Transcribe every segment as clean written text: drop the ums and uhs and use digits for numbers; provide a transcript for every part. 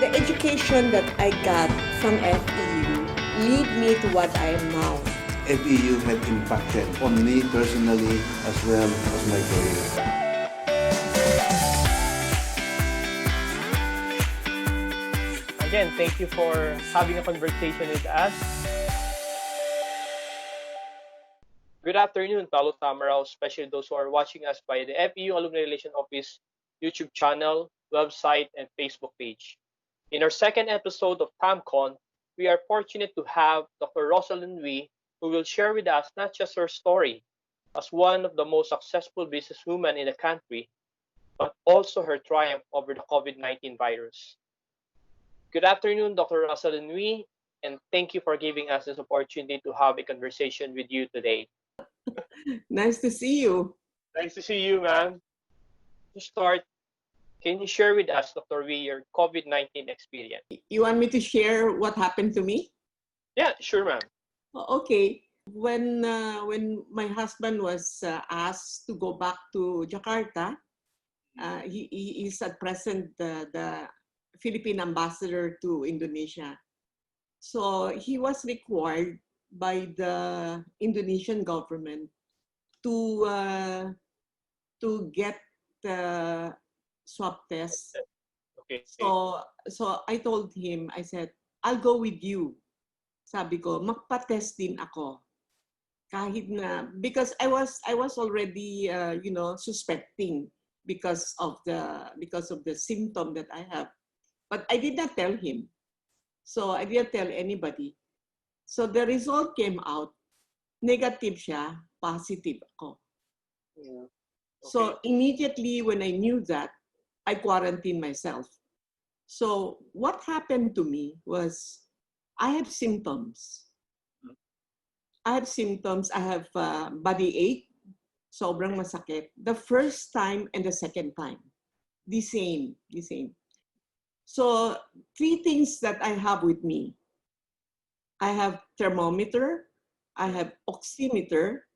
The education that I got from FEU lead me to what I am now. FEU had impacted on me personally as well as my career. Again, thank you for having a conversation with us. Good afternoon, fellow TAMaraw, especially those who are watching us by the FEU Alumni Relation Office YouTube channel, website, and Facebook page. In our second episode of TAMCON, we are fortunate to have Dr. Rosalind L, who will share with us not just her story as one of the most successful businesswomen in the country, but also her triumph over the COVID-19 virus. Good afternoon, Dr. Rosalind L, and thank you for giving us this opportunity to have a conversation with you today. Nice to see you. Nice to see you, ma'am. To start, can you share with us, Dr. V, your COVID-19 experience? You want me to share what happened to me? Yeah, sure, ma'am. Okay. When my husband was asked to go back to Jakarta, he is at present the Philippine ambassador to Indonesia. So he was required by the Indonesian government to get the swab test. Okay. So I told him, I said, I'll go with you. Sabi ko, magpa-test din ako. Kahit na, because I was already suspecting because of the symptom that I have. But I did not tell him. So I didn't tell anybody. So the result came out, negative siya, positive ako. Okay. So immediately when I knew that, I quarantined myself. So what happened to me was, I have symptoms. I have body ache, sobrang masakit. The first time and the second time, the same. So 3 things that I have with me. I have thermometer, I have oximeter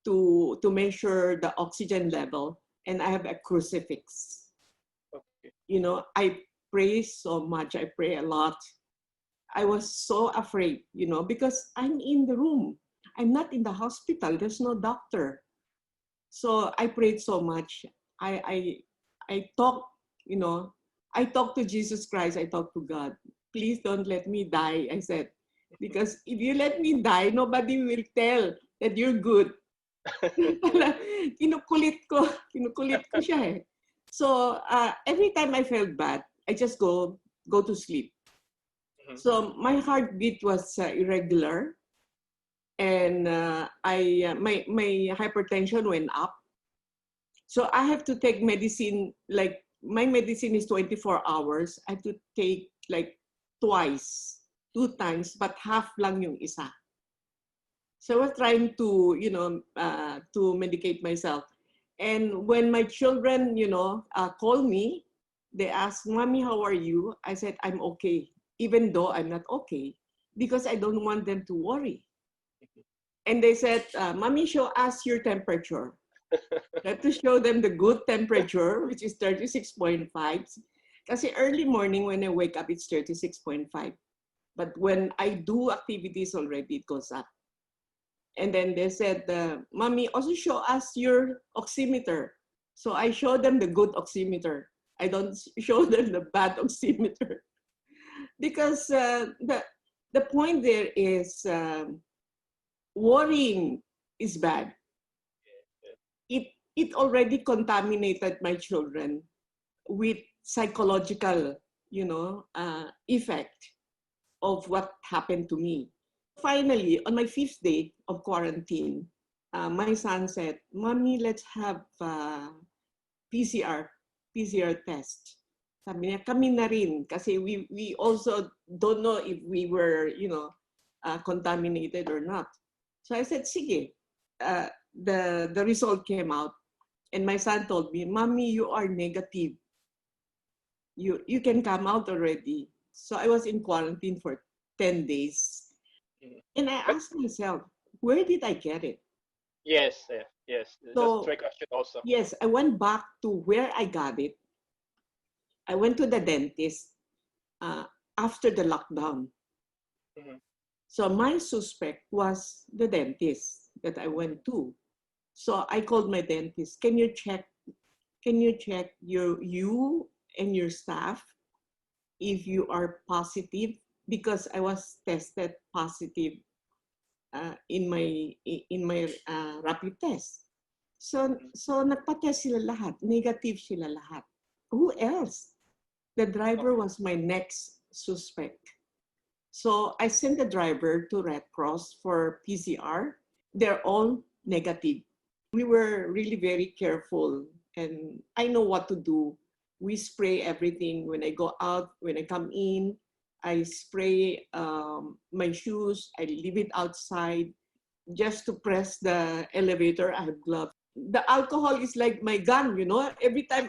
to measure the oxygen level, and I have a crucifix. Okay. You know, I pray so much, I pray a lot. I was so afraid, because I'm in the room. I'm not in the hospital, there's no doctor. So I prayed so much. I talked, I talked to Jesus Christ, I talked to God. Please don't let me die, I said. Because if you let me die, nobody will tell that you're good. Kinukulit ko siya eh. So every time I felt bad, I just go to sleep. Mhm. So my heartbeat was irregular, and my hypertension went up. So I have to take medicine, like my medicine is 24 hours. I have to take like 2 times, but half lang yung isa. So I was trying to, to medicate myself. And when my children, call me, they ask, Mommy, how are you? I said, I'm okay, even though I'm not okay, because I don't want them to worry. And they said, Mommy, show us your temperature. I have to show them the good temperature, which is 36.5. Kasi early morning when I wake up, it's 36.5. But when I do activities already, it goes up. And then they said, Mommy, also show us your oximeter. So I show them the good oximeter. I don't show them the bad oximeter. Because the point there is worrying is bad. It already contaminated my children with psychological, effect of what happened to me. Finally, on my 5th day of quarantine, my son said, Mommy, let's have PCR test. Sabi niya, kami na rin. Kasi we also don't know if we were, contaminated or not. So I said, sige. The result came out. And my son told me, Mommy, you are negative. You can come out already. So I was in quarantine for 10 days. And I asked myself, where did I get it? Yes. So, that's my question also. yes, I went back to where I got it. I went to the dentist. uh, after the lockdown. Mhm. So my suspect was the dentist that I went to. So I called my dentist. Can you check you and your staff if you are positive? Because I was tested positive in my rapid test. So nagpa-test sila lahat, negative sila lahat. Who else? The driver was my next suspect. So I sent the driver to Red Cross for PCR. They're all negative. We were really very careful, and I know what to do. We spray everything when I go out, when I come in. I spray my shoes. I leave it outside just to press the elevator. I have gloves. The alcohol is like my gun, you know. Every time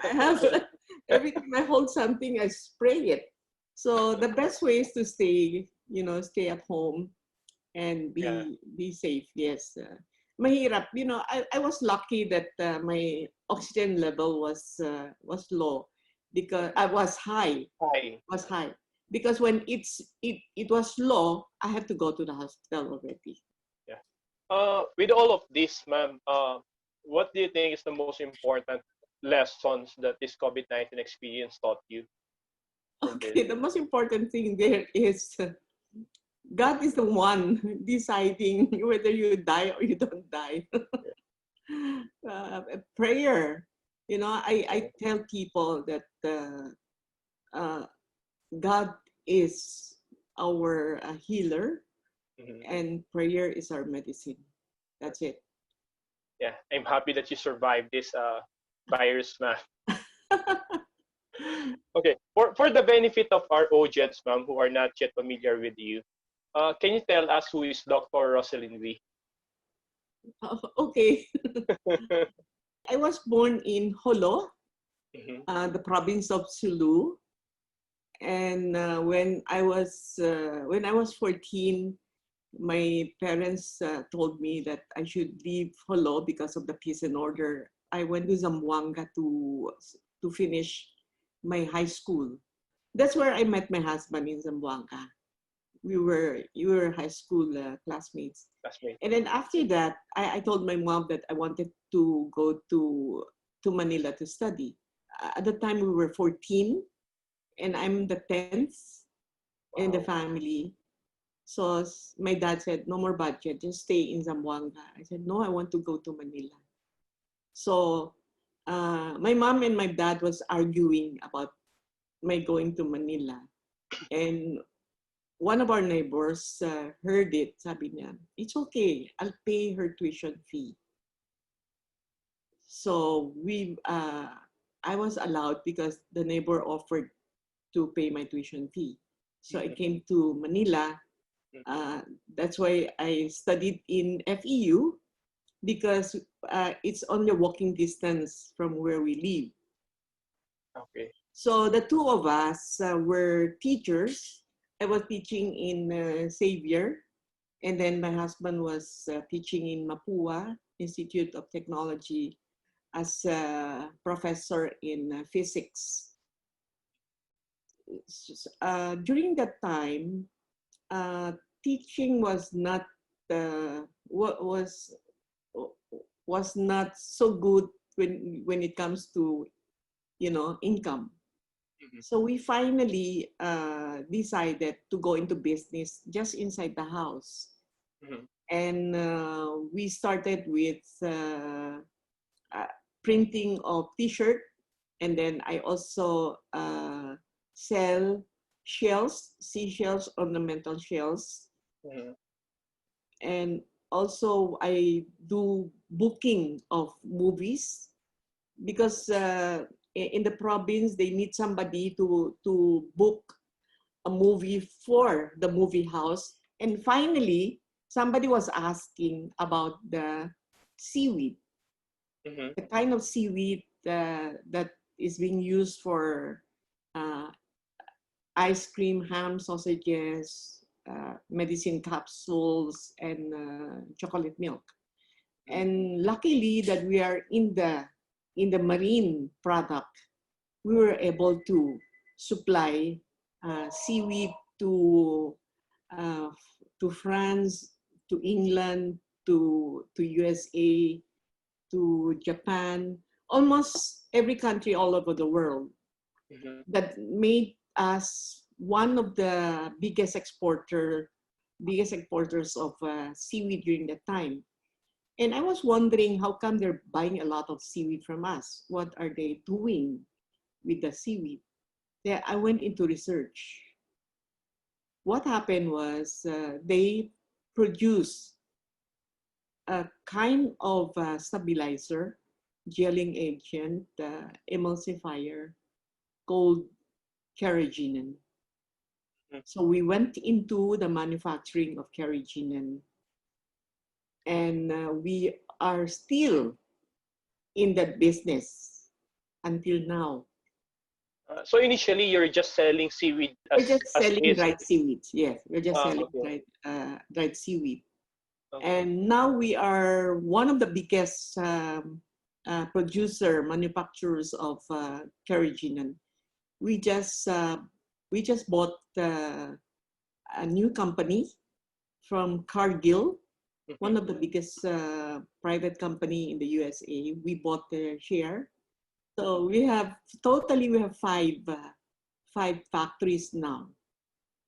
every time I hold something, I spray it. So the best way is to stay at home and Yeah. be safe. Yes. Mahirap. I was lucky that my oxygen level was low because I was high. Hi. Was high because when it was low, I had to go to the hospital already. Yeah. With all of this, ma'am, what do you think is the most important lessons that this COVID-19 experience taught you from this? Okay, the most important thing there is God is the one deciding whether you die or you don't die. Prayer. I tell people that uh, God is our healer Mhm. and prayer is our medicine. That's it. Yeah, I'm happy that you survived this virus, ma'am. Okay, for the benefit of our audience, ma'am, who are not yet familiar with you, can you tell us who is Dr. Rosalind V? Okay. I was born in Holo, Mhm. the province of Sulu, and when I was 14, my parents told me that I should leave Holo because of the peace and order. I went to Zamboanga to finish my high school. That's where I met my husband in Zamboanga. We were high school classmates. Classmate. And then after that, I told my mom that I wanted to go to Manila to study. At the time, we were 14, and I'm the 10th in the Wow. family. So my dad said, no more budget, just stay in Zamboanga. I said, no, I want to go to Manila. So my mom and my dad was arguing about my going to Manila. And one of our neighbors heard it, sabi niya, it's okay, I'll pay her tuition fee. So I was allowed because the neighbor offered to pay my tuition fee. So I came to Manila. That's why I studied in FEU because it's only walking distance from where we live. Okay. So the two of us were teachers. I was teaching in Xavier, and then my husband was teaching in Mapua Institute of Technology as a professor in physics. During that time, teaching was not what was not so good when it comes to income. So we finally decided to go into business just inside the house. Mhm. And we started with printing of t-shirt, and then I also sell shells, seashells, ornamental shells, Mhm. and also I do booking of movies because in the province they need somebody to book a movie for the movie house. And finally, somebody was asking about the seaweed, Mhm. the kind of seaweed that is being used for uh, ice cream, ham, sausages, medicine capsules, and chocolate milk. And luckily that we are in the marine product, we were able to supply seaweed uh, to France, to England, to USA, to Japan, almost every country all over the world. That made us one of the biggest exporters of seaweed during that time. And I was wondering how come they're buying a lot of seaweed from us? What are they doing with the seaweed? Then I went into research. What happened was they produced a kind of stabilizer, gelling agent, emulsifier called carrageenan. So we went into the manufacturing of carrageenan, and we are still in that business until now. So initially, you're just selling seaweed We're just as selling is. dried seaweed. Yes, we're just selling Okay. dried seaweed. Okay. And now we are one of the biggest manufacturers of carrageenan. We just bought a new company from Cargill, one of the biggest private company in the USA. We bought their share. So we have five factories now.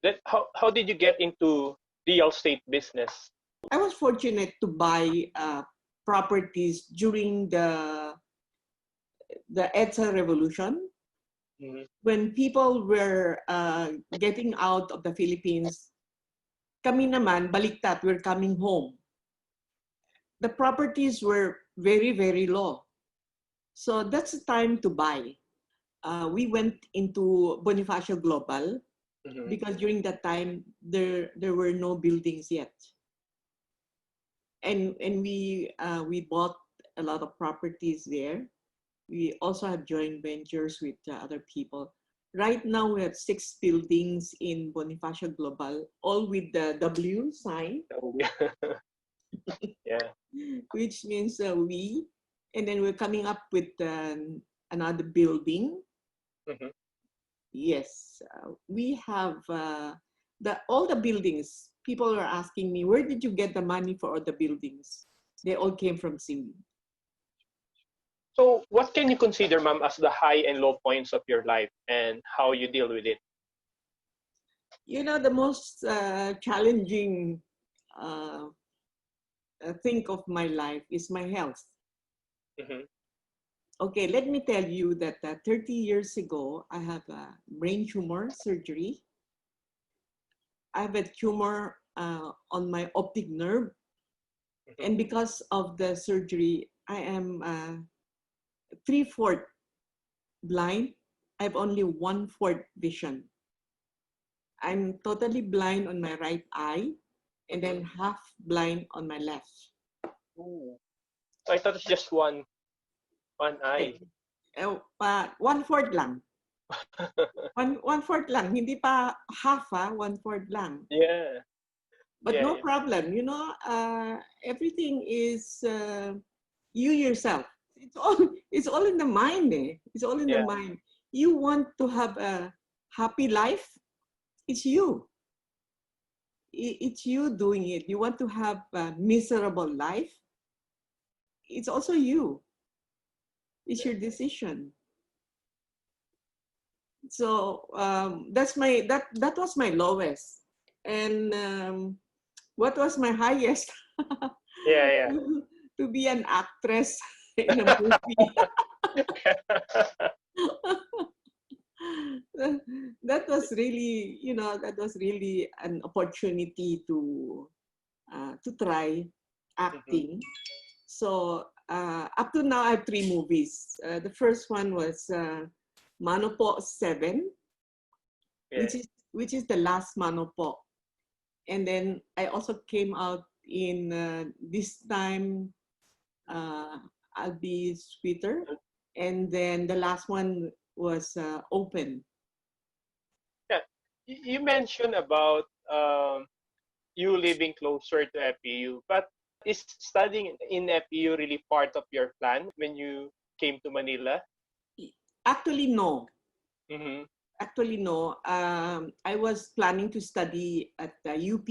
Then how did you get into real estate business? I was fortunate to buy properties during the EDSA revolution, when people were getting out of the Philippines. Kami naman, baliktad, we're coming home. The properties were very, very low. So that's the time to buy. We went into Bonifacio Global because during that time, there were no buildings yet. And we bought a lot of properties there. We also have joint ventures with other people. Right now, we have 6 buildings in Bonifacio Global, all with the W sign. Yeah. Which means we. And then we're coming up with another building. Yes, we have all the buildings. People are asking me, where did you get the money for all the buildings? They all came from seaweed. So what can you consider, ma'am, as the high and low points of your life and how you deal with it? You know, the most challenging thing of my life is my health. Okay, let me tell you that 30 years ago, I have a brain tumor surgery. I have a tumor on my optic nerve. And because of the surgery, I am 3/4 blind. I have only 1/4 vision. I'm totally blind on my right eye and then half blind on my left. Ooh. I thought it's just one eye. 1/4 lang. 1/4 lang. Hindi pa half, 1/4 lang. Yeah. But no problem. You know, everything is you yourself. It's all in the mind. It's all in the mind. You want to have a happy life, it's you. It's you doing it. You want to have a miserable life, it's also you. It's your decision. So that was my lowest. And what was my highest? To be an actress in a movie. That was really, that was really an opportunity to try acting. So up to now, I have 3 movies. The first one was Manopo 7, which is the last Manopo. And then I also came out in this time, I'll be sweeter. And then the last one was Open. Yeah, you mentioned about you living closer to FEU, but is studying in FEU really part of your plan when you came to Manila? Actually, no. actually no. I was planning to study at the UP.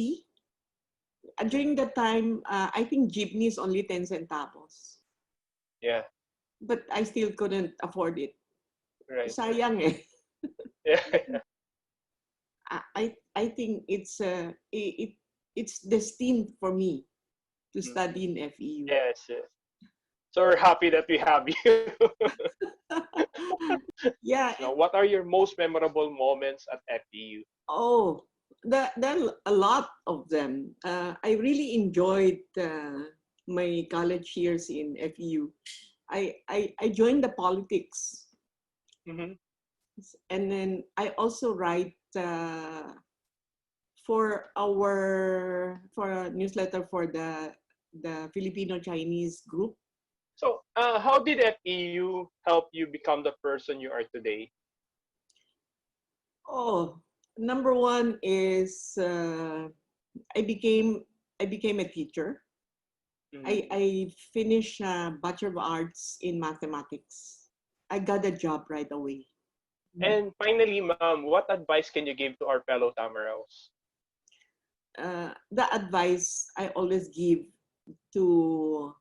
During that time, I think jeepney is only 10 centavos. Yeah. But I still couldn't afford it. Right. Sayang eh. Yeah. I think it's destined for me to study in FEU. Yes, yes. So we're happy that we have you. Yeah. Now, what are your most memorable moments at FEU? Oh, there are a lot of them. I really enjoyed my college years in FEU. I joined the politics, Mm-hmm. and then I also write for a newsletter for the Filipino Chinese group. So, how did FEU help you become the person you are today? Oh, number one is I became a teacher. Mhm. I finished Bachelor of Arts in Mathematics. I got a job right away. And finally, ma'am, what advice can you give to our fellow Tamaraws? The advice I always give to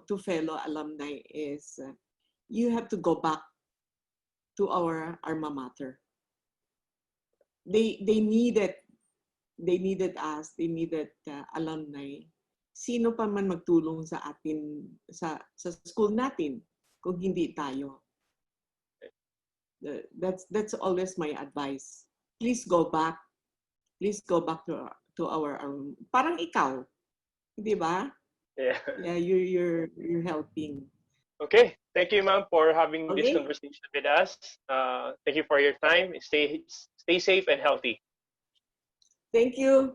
to fellow alumni is you have to go back to our alma mater. They needed us, they needed alumni. Sino pa man magtulong sa atin sa school natin kung hindi tayo. That's always my advice. Please go back. Please go back to our parang ikaw, 'di ba? Yeah. Yeah, you're helping. Okay. Thank you, ma'am, for having this Okay? conversation with us. Thank you for your time. Stay safe and healthy. Thank you.